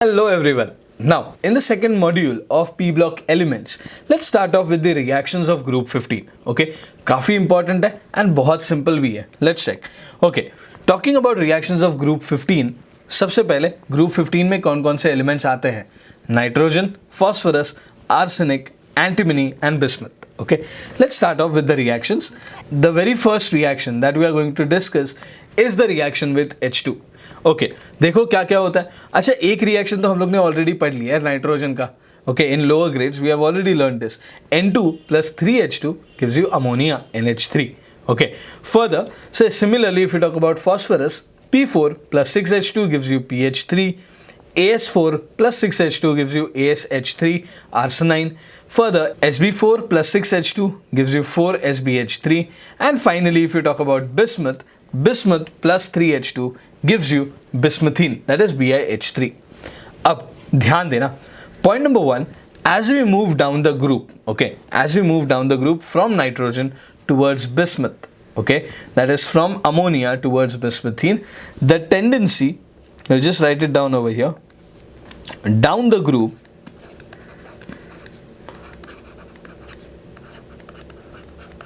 Hello everyone. Now, in the second module of P block elements, let's start off with the reactions of group 15. Okay, काफी important है and बहुत simple भी है. Let's check. Okay, talking about reactions of group 15, सबसे पहले group 15 में कौन कौन से elements आते हैं? Nitrogen, phosphorus, arsenic, antimony and bismuth. Okay, let's start off with the reactions. The very first reaction that we are going to discuss is the reaction with H2. Okay देखो क्या क्या होता है. अच्छा, एक रिएक्शन तो हम लोग ने ऑलरेडी पढ़ लिया है नाइट्रोजन का. Okay, in lower grades we have already learn this. N2 plus 3H2 gives you ammonia NH3. Okay, further, so similarly if you talk about phosphorus, P4 plus 6H2 gives you PH3, AS4 plus 6H2 gives you ASH3, arsenine. Further, Sb4 plus 6H2 gives you 4SbH3, and finally if you talk about bismuth plus 3H2 gives you bismuthine, that is BiH3. अब ध्यान देना, point number 1, as we move down the group, okay, as we move down the group from nitrogen towards bismuth, okay, that is from ammonia towards bismuthine, the tendency, I'll just write it down over here, down the group,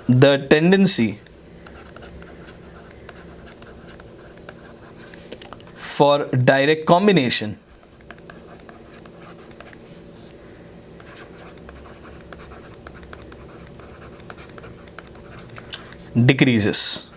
the tendency for direct combination decreases.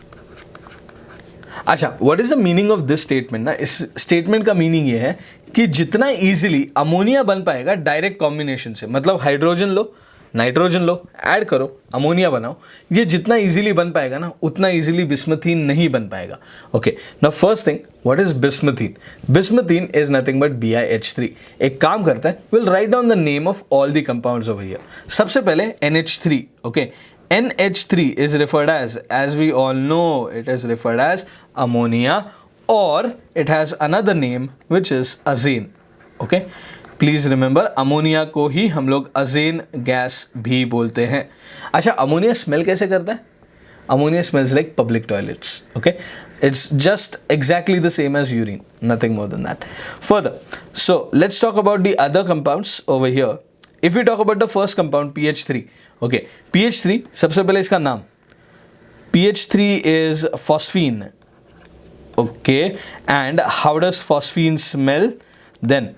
अच्छा, what is the meaning of this statement ना? इस statement का meaning ये है कि जितना easily ammonia बन पाएगा डायरेक्ट कॉम्बिनेशन से, मतलब हाइड्रोजन लो, नाइट्रोजन लो, ऐड करो, अमोनिया बनाओ, ये जितना इजीली बन पाएगा ना उतना इजीली बिस्मथीन नहीं बन पाएगा. Okay, now first thing, what is bismuthine? Bismuthine is nothing but BiH3. एक काम करता है, will write down the name of all the compounds over here. सबसे पहले NH3. Okay, NH3 is referred as we all know, it is referred as ammonia, or it has another name which is azane. Okay, please remember, ammonia को ही हम लोग अजेन gas भी बोलते हैं. अच्छा, ammonia smell कैसे करता है? Ammonia smells like public toilets. Okay, it's just exactly the same as urine, nothing more than that. Further, so let's talk about the other compounds over here. If we talk about the first compound, PH3. Okay, PH3, सबसे पहले इसका नाम, PH3 is phosphine. Okay, and how does phosphine smell? Then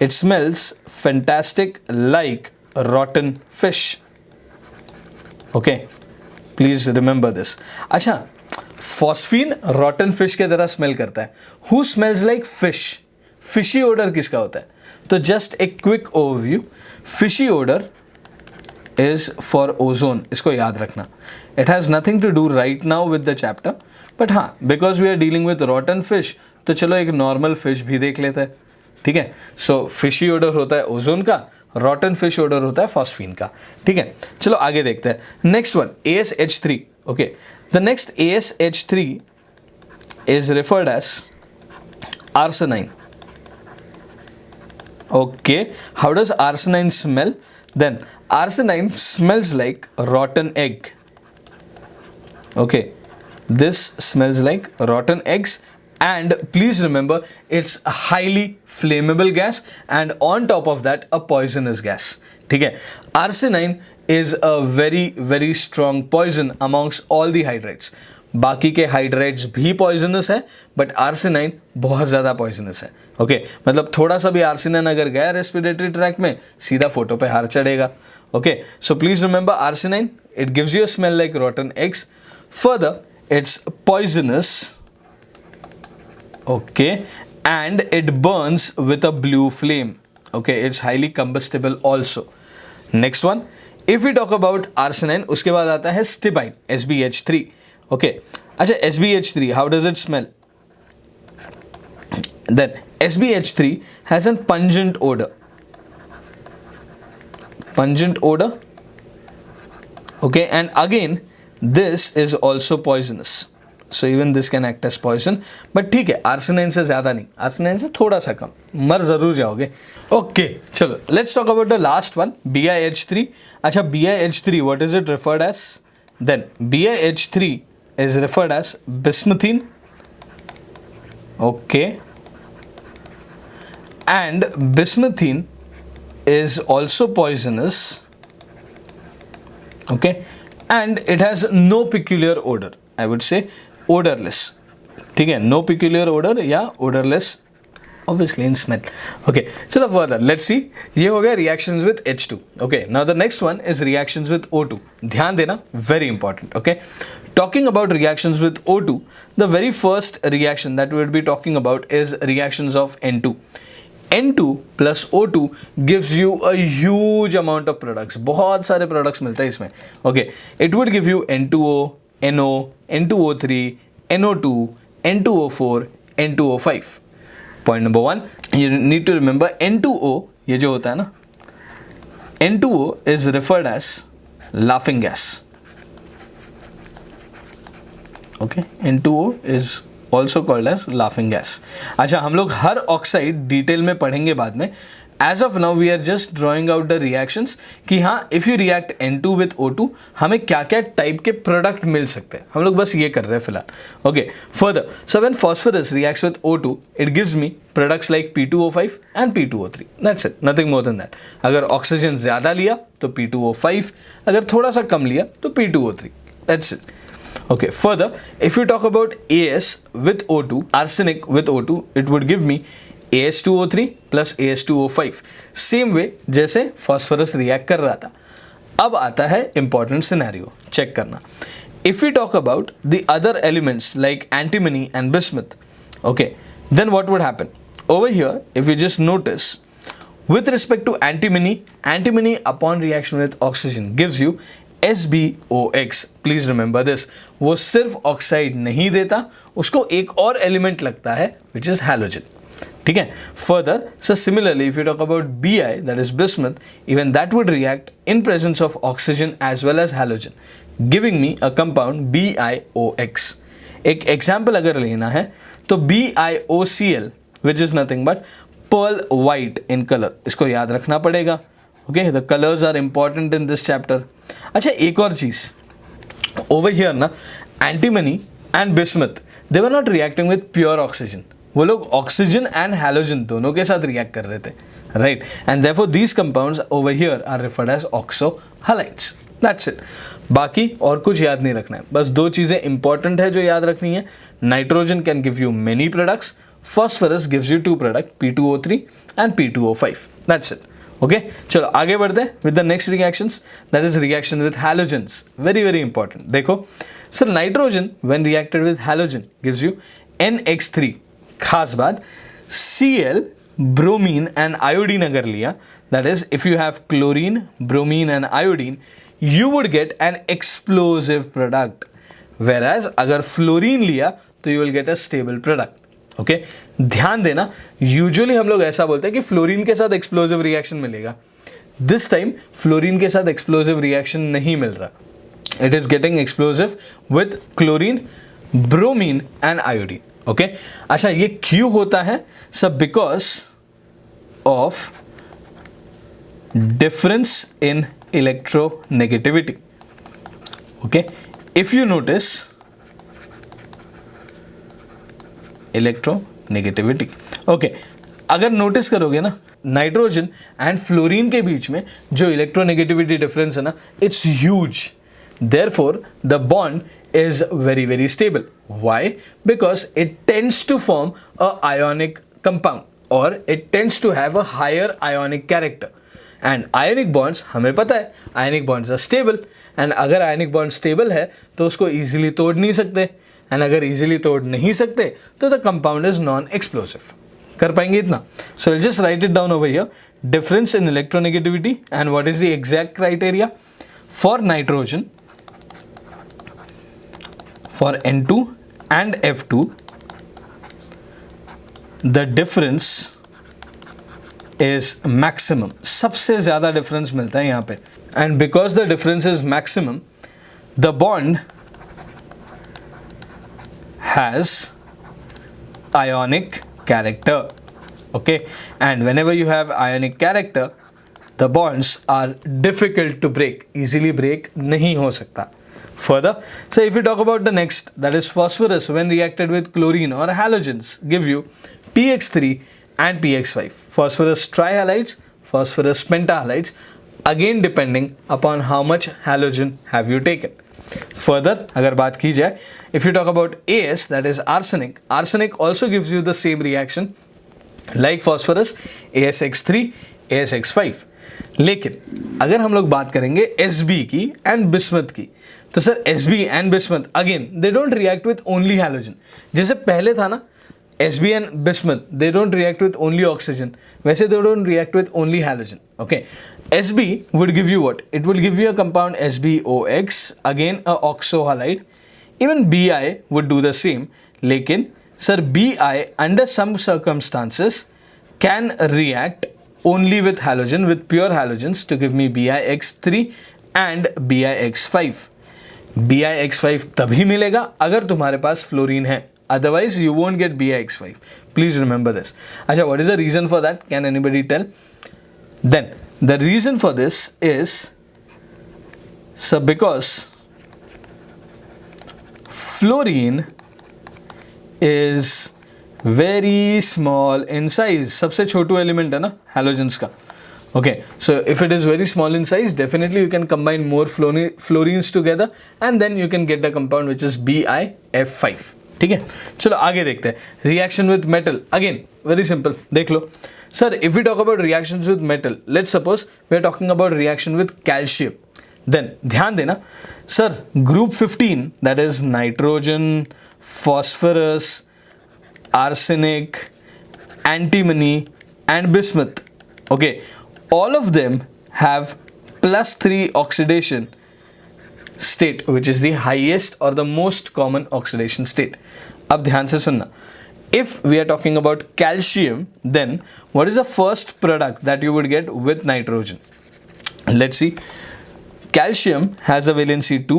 it smells fantastic like rotten fish. Okay, please remember this. अच्छा, phosphine rotten fish के तरह smell करता है. Who smells like fish? Fishy odor किसका होता है? तो just a quick overview. Fishy odor is for ozone. इसको याद रखना. It has nothing to do right now with the chapter. But हाँ, because we are dealing with rotten fish, तो चलो एक normal fish भी देख लेते हैं. ठीक है, सो फिशी ओडर होता है ओजोन का, रॉटन फिश ओडर होता है फॉस्फीन का. ठीक है, चलो आगे देखते हैं. Next one, ASH3. Okay, the next ASH3 is referred as arsine. Okay, how does arsine smell? Then arsine smells like rotten egg. Okay, this smells like rotten eggs, and please remember it's a highly flammable gas, and on top of that a poisonous gas. ठीक है, arsenine is a very strong poison amongst all the hydrates. बाकी के hydrates भी poisonous है, but आर्सेनाइन बहुत ज़्यादा poisonous है. Okay, मतलब थोड़ा सा भी आर्सेनाइन अगर गया रेस्पिरेटरी ट्रैक में, सीधा फोटो पे हार चढ़ेगा. Okay, so please remember arsine, it gives you a smell like rotten eggs. Further, it's poisonous, okay, and it burns with a blue flame. Okay, it's highly combustible also. Next one, if we talk about arsenine, उसके बाद आता है stibine, SbH3. Okay, अच्छा, SbH3, how does it smell? Then SbH3 has a pungent odor. Pungent odor. Okay, and again this is also poisonous, so even this can act as poison. but ठीक है, आर्सेनाइन से ज़्यादा नहीं, आर्सेनाइन से थोड़ा सा कम, मर ज़रूर जाओगे. ओके, चलो let's talk about the last one, BiH3. अच्छा, BiH3, what is it referred as? then BiH3 is referred as bismuthine. Okay, and bismuthine is also poisonous, okay, and it has no peculiar odor. I would say odorless, ठीक है, no peculiar odor या odorless, obviously in smell. Okay, चलो further let's see. ये हो गया reactions with H2. Okay, now the next one is reactions with O2. ध्यान देना, very important. Okay, talking about reactions with O2, the very first reaction that we will be talking about is reactions of N2. N2 plus O2 gives you a huge amount of products. बहुत सारे products मिलते हैं इसमें. Okay, it would give you N2O, NO, N2O3, NO2, N2O4, N2O5. Point number one, you need to remember N2O, ये जो होता है ना, N2O is referred as laughing gas. Okay, N2O is also called as laughing gas. अच्छा, हम लोग हर oxide detail में पढ़ेंगे बाद में. As of now we are just drawing out the reactions कि हाँ, if you react N2 with O2 हमें क्या क्या टाइप के प्रोडक्ट मिल सकते हैं, हम लोग बस ये कर रहे हैं फिलहाल. Okay, further, so when phosphorus reacts with O2 it gives me products like P2O5 and P2O3. That's it, nothing more than that. अगर ऑक्सीजन ज़्यादा लिया तो P2O5, अगर थोड़ा सा कम लिया तो P2O3. That's it. Okay, further, if you talk about AS with O2, arsenic with O2, it would give me AS2O3 plus AS2O5. Same way जैसे phosphorus react कर रहा था. अब आता है important scenario, check करना. If we talk about the other elements like antimony and bismuth, okay, then what would happen? Over here, if you just notice, with respect to antimony upon reaction with oxygen gives you SbOX. Please remember this, वो सिर्फ oxide नहीं देता, उसको एक और element लगता है which is halogen. ठीक है. Further, so similarly if you talk about Bi, that is bismuth, even that would react in presence of oxygen as well as halogen, giving me a compound BiOX. एक example अगर लेना है तो BiOCl which is nothing but pearl white in colour, इसको याद रखना पड़ेगा. Okay, the colours are important in this chapter. अच्छा, एक और चीज ओवर हियर ना, antimony and bismuth they were not reacting with pure oxygen, वो लोग ऑक्सीजन एंड हैलोजन दोनों के साथ रिएक्ट कर रहे थे, right, and therefore these compounds over here are referred as oxo halides. That's it. बाकी और कुछ याद नहीं रखना है, बस दो चीजें इंपॉर्टेंट है जो याद रखनी है. Nitrogen can give you many products, phosphorus gives you two products, P2O3 and P2O5. That's it. Okay, चलो आगे बढ़ते हैं with the next reactions, that is reaction with halogens. Very very important. देखो sir, nitrogen when reacted with halogen gives you NX3. खास बात, Cl, bromine and iodine अगर लिया, that is if you have chlorine, bromine and iodine, you would get an explosive product. Whereas अगर fluorine लिया तो you will get a stable product. Okay, ध्यान देना, usually हम लोग ऐसा बोलते हैं कि फ्लोरीन के साथ एक्सप्लोजिव रिएक्शन मिलेगा. दिस टाइम फ्लोरीन के साथ एक्सप्लोजिव रिएक्शन नहीं मिल रहा. It is getting explosive with chlorine, bromine and iodine. Okay, अच्छा, ये क्यों होता है सब? Because of difference in electronegativity. Okay, if you notice electronegativity. Okay, अगर नोटिस करोगे ना, नाइट्रोजन एंड फ्लोरीन के बीच में जो इलेक्ट्रोनेगेटिविटी डिफरेंस है ना, it's huge. Therefore the bond is very very stable. Why? Because it tends to form a ionic compound और it tends to have a higher ionic character. And ionic bonds हमें पता है, ionic bonds are stable, and अगर ionic bond stable है तो उसको easily तोड़ नहीं सकते, एंड अगर इजीली तोड़ नहीं सकते तो the compound is non explosive. कर पाएंगे इतना? So will just right it down over here. Difference in electronegativity and what is the exact criteria for nitrogen, for N2 and F2, the difference is maximum. सबसे ज्यादा difference मिलता है यहाँ पे, and because the difference is maximum, the bond has ionic character. Okay, and whenever you have ionic character, the bonds are difficult to break, easily break नहीं हो सकता. Further, so if you talk about the next, that is phosphorus when reacted with chlorine or halogens, give you PX3 and px5, phosphorus trihalides, phosphorus pentahalides, again depending upon how much halogen have you taken. Further, अगर बात की जाए, if you talk about As, that is arsenic, arsenic also gives you the same reaction like phosphorus, AsX3, AsX5. लेकिन अगर हम लोग बात करेंगे Sb की एंड बिस्मथ की, तो sir Sb and bismuth again they don't react with only halogen. जैसे पहले था ना Sb and bismuth, they don't react with only oxygen. वैसे they don't react with only halogen. Okay. Sb would give you what? It will give you a compound SbOX, again a oxohalide. Even Bi would do the same. लेकिन sir Bi under some circumstances can react only with halogen, with pure halogens to give me BiX3 and BiX5. BiX5 तभी मिलेगा अगर तुम्हारे पास fluorine है. Otherwise, you won't get BiX5. Please remember this. Acha, what is the reason for that? Can anybody tell? Then, the reason for this is, so because fluorine is very small in size. सबसे छोटू element है ना halogens का. Okay, so if it is very small in size, definitely you can combine more fluorines together and then you can get a compound which is BiF5. ठीक है, चलो आगे देखते हैं. Reaction with metal, again very simple. देख लो sir, if we talk about reactions with metal, let's suppose we are talking about reaction with calcium, then ध्यान देना sir, group 15 that is nitrogen, phosphorus, arsenic, antimony and bismuth. Okay, all of them have +3 oxidation state, which is the highest or the most common oxidation state. अब ध्यान से सुनना. If we are talking about calcium, then what is the first product that you would get with nitrogen? Let's see. Calcium has a valency 2,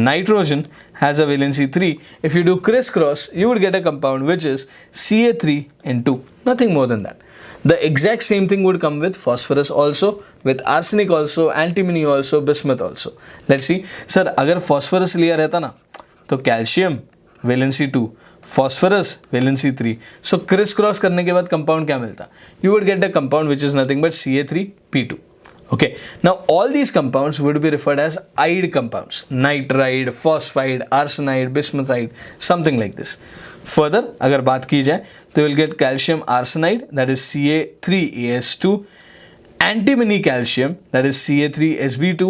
nitrogen has a valency 3. If you do crisscross, you would get a compound which is Ca3N2. Nothing more than that. The exact same thing would come with phosphorus also, with arsenic also, antimony also, bismuth also. Let's see. Sir, अगर phosphorus लिया रहता ना, तो calcium valency 2, phosphorus valency 3. So criss cross करने के बाद compound क्या मिलता? You would get a compound which is nothing but Ca3P2. Okay. Now all these compounds would be referred as ide compounds. Nitride, phosphide, arsenide, bismuthide, something like this. Further, अगर बात की जाए तो you'll get calcium arsenide, that is Ca3AS2, antimony calcium, that is Ca3SB2,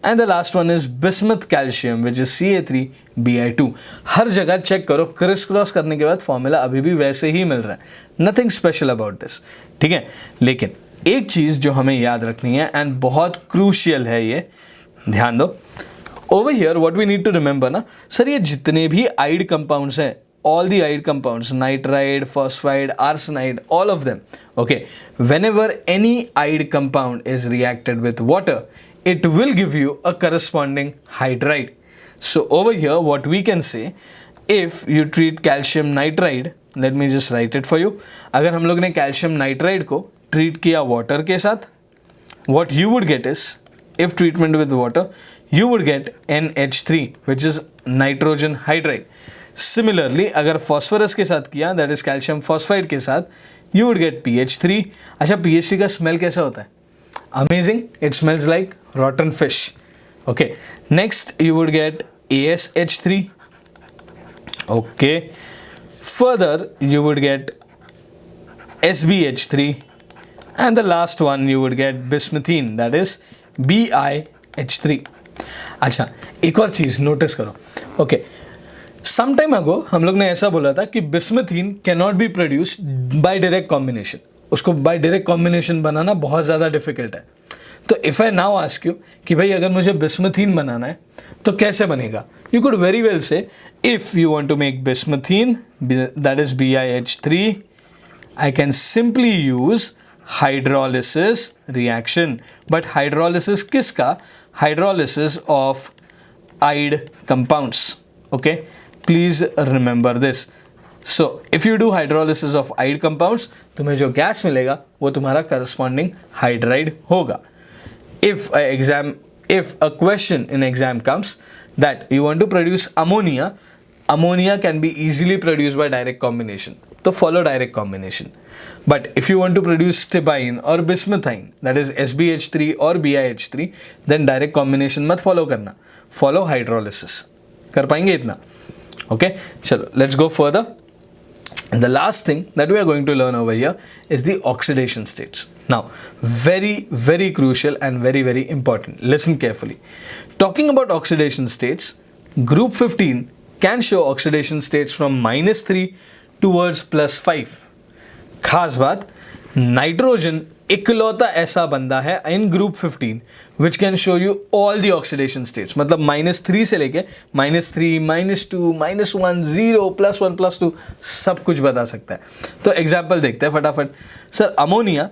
and the last one is bismuth calcium, which is Ca3Bi2. हर जगह check करो, criss cross करने के बाद फॉर्मूला अभी भी वैसे ही मिल रहा है. Nothing special about this. ठीक है, लेकिन एक चीज़ जो हमें याद रखनी है एंड बहुत क्रूशियल है, ये ध्यान दो. Over here what we need to remember ना सर, ये जितने भी आइड कंपाउंड्स हैं, all the ide compounds, nitride, phosphide, arsenide, all of them. Okay, whenever any ide compound is reacted with water, it will give you a corresponding hydride. So over here what we can say, if you treat calcium nitride, let me just write it for you. अगर हम लोग ने calcium nitride को treat किया water के साथ, what you would get is, if treatment with water, you would get NH3, which is nitrogen hydride. Similarly, अगर phosphorus के साथ किया, that is calcium phosphide के साथ, you would get PH3. अच्छा, PH3 का smell कैसा होता है? Amazing. It smells like rotten fish. Okay. Next, you would get ASH3. Okay. Further, you would get SBH3. And the last one, you would get bismuthine, that is BiH3. अच्छा, एक और चीज़ notice करो. Okay. Some time ago हम लोग ने ऐसा बोला था कि bismuthine can not be produced by direct combination. उसको बाय डायरेक्ट कॉम्बिनेशन बनाना बहुत ज़्यादा डिफिकल्ट है. तो if I now ask you कि भाई अगर मुझे बिस्मथीन बनाना है तो कैसे बनेगा, you could very well say, if you want to make bismuthine, that is BiH3, I can simply use hydrolysis reaction. But hydrolysis किसका? Hydrolysis of ide compounds. Okay, please remember this. So if you do hydrolysis of ide compounds, तुम्हें जो gas मिलेगा वो तुम्हारा corresponding hydride होगा. if a question in exam comes that you want to produce ammonia can be easily produced by direct combination. तो follow direct combination. But if you want to produce stibine or bismuthine, that is SbH3 or BiH3, then direct combination मत follow करना, follow hydrolysis. कर पाएंगे इतना? Okay, चलो let's go further. And the last thing that we are going to learn over here is the oxidation states. Now, very crucial and very important. Listen carefully. Talking about oxidation states, group 15 can show oxidation states from -3 towards +5. खास बात, nitrogen इकलौता ऐसा बंदा है in group 15 which can show you all the oxidation states, मतलब -3 से लेके -3, -2, -1, 0, +1, +2 सब कुछ बता सकता है. तो एग्जाम्पल देखते हैं फटाफट. Sir ammonia,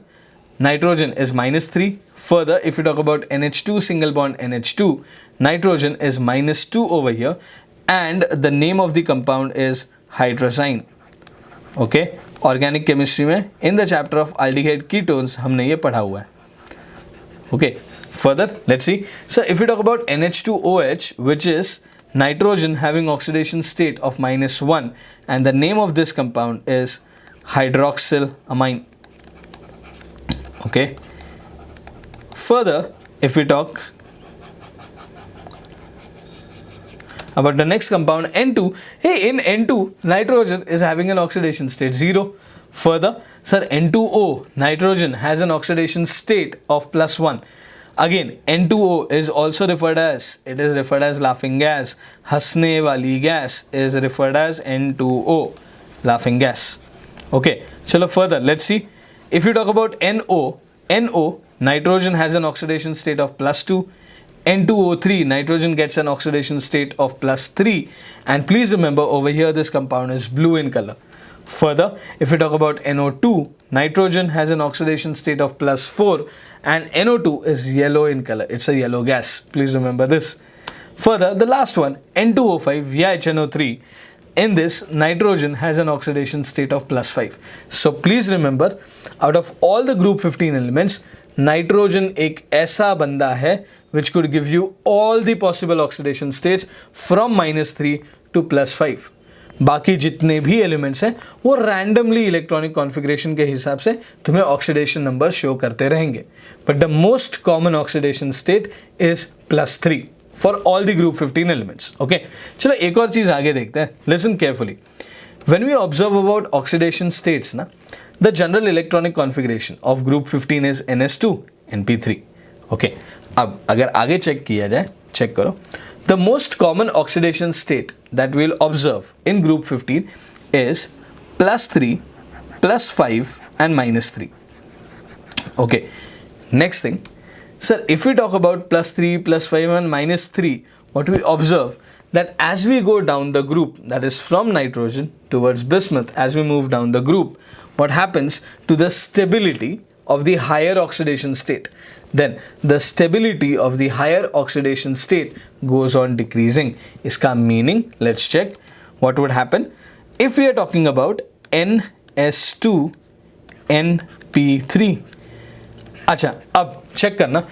nitrogen is -3. Further if you talk about NH2 single bond NH2, nitrogen is -2 over here and the name of the compound is hydrazine. Okay, organic chemistry में in the chapter of aldehyde ketones हमने ये पढ़ा हुआ है. Okay, further let's see. Sir if you talk about NH2OH which is nitrogen having oxidation state of -1 and the name of this compound is hydroxylamine. Okay, further if we talk about the next compound N2, hey, in N2 nitrogen is having an oxidation state 0. Further, sir, N2O nitrogen has an oxidation state of +1. Again, N2O is also referred as laughing gas. हंसने वाली gas is referred as N2O, laughing gas. Okay, chalo further let's see. If you talk about NO, nitrogen has an oxidation state of +2. N2O3, nitrogen gets an oxidation state of +3, and please remember over here this compound is blue in color. Further, if we talk about NO2, nitrogen has an oxidation state of +4 and NO2 is yellow in color. It's a yellow gas. Please remember this. Further, the last one, N2O5 via HNO3. In this, nitrogen has an oxidation state of +5. So please remember, out of all the group 15 elements, nitrogen एक ऐसा बंदा है which could give you all the possible oxidation states from -3 to +5. बाकी जितने भी elements हैं वो randomly electronic configuration के हिसाब से तुम्हें ऑक्सीडेशन नंबर शो करते रहेंगे, but the most common oxidation state is +3 for all the group 15 elements. Okay, चलो एक और चीज़ आगे देखते हैं. Listen carefully. When we observe about oxidation states ना, the general electronic configuration of group 15 is NS2 NP3. Okay, अब अगर आगे चेक किया जाए, चेक करो. The most common oxidation state that we'll observe in group 15 is +3, +5 and -3. Okay, next thing, sir, if we talk about +3, +5 and -3, what we observe that as we go down the group, that is from nitrogen towards bismuth, as we move down the group, what happens to the stability of the higher oxidation state? Then the stability of the higher oxidation state goes on decreasing. Iska meaning, let's check what would happen if we are talking about NS2 NP3. अच्छा, अब check करना,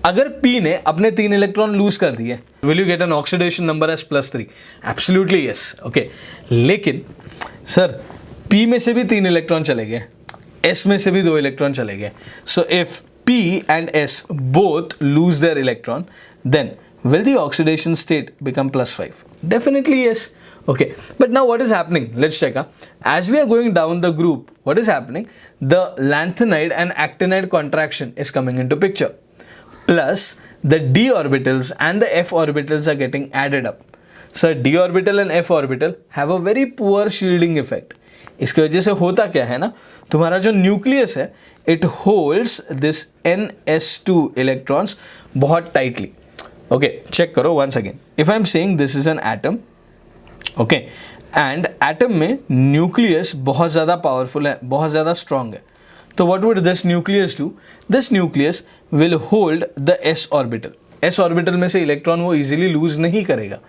अगर P ने अपने 3 electron lose कर दिए, will you get an oxidation number as +3? Absolutely yes. Okay, लेकिन sir P में से भी 3 इलेक्ट्रॉन चले गए, S में से भी 2 इलेक्ट्रॉन चले गए. So if P and S both lose their electron, then will the oxidation state become +5? Definitely yes. Okay, but now what is happening? Let's check. As we are going down the group, what is happening? The lanthanide and actinide contraction is coming into picture. Plus the d orbitals and the f orbitals are getting added up. So d orbital and f orbital have a very poor shielding effect. इसकी वजह से होता क्या है ना, तुम्हारा जो nucleus है it holds this NS2 electrons बहुत टाइटली. ओके, चेक करो once again. If I am saying this is an atom, okay, and atom में न्यूक्लियस बहुत ज़्यादा पावरफुल है, बहुत ज़्यादा स्ट्रॉन्ग है. तो what would this nucleus do? This nucleus will hold the s orbital. s orbital में से इलेक्ट्रॉन वो इजीली लूज नहीं करेगा.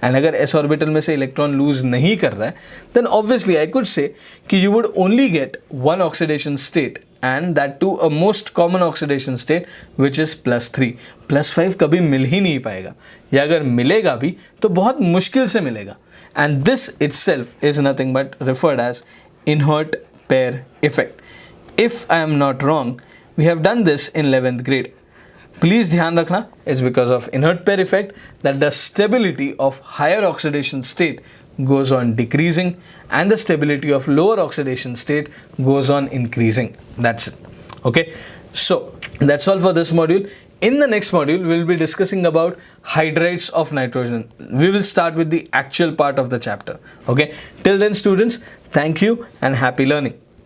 एंड अगर s ऑर्बिटल में से इलेक्ट्रॉन लूज नहीं कर रहा है, then obviously I could say that you would only get one oxidation state, and that too a most common oxidation state which is +3. +5 कभी मिल ही नहीं पाएगा, या अगर मिलेगा भी तो बहुत मुश्किल से मिलेगा. And this itself is nothing but referred as inert pair effect. If I am not wrong, we have done this in 11th grade. Please ध्यान रखना, it's because of inert pair effect that the stability of higher oxidation state goes on decreasing and the stability of lower oxidation state goes on increasing. That's it. Okay, so that's all for this module. In the next module, we'll be discussing about hydrides of nitrogen. We will start with the actual part of the chapter. Okay, till then students, thank you and happy learning.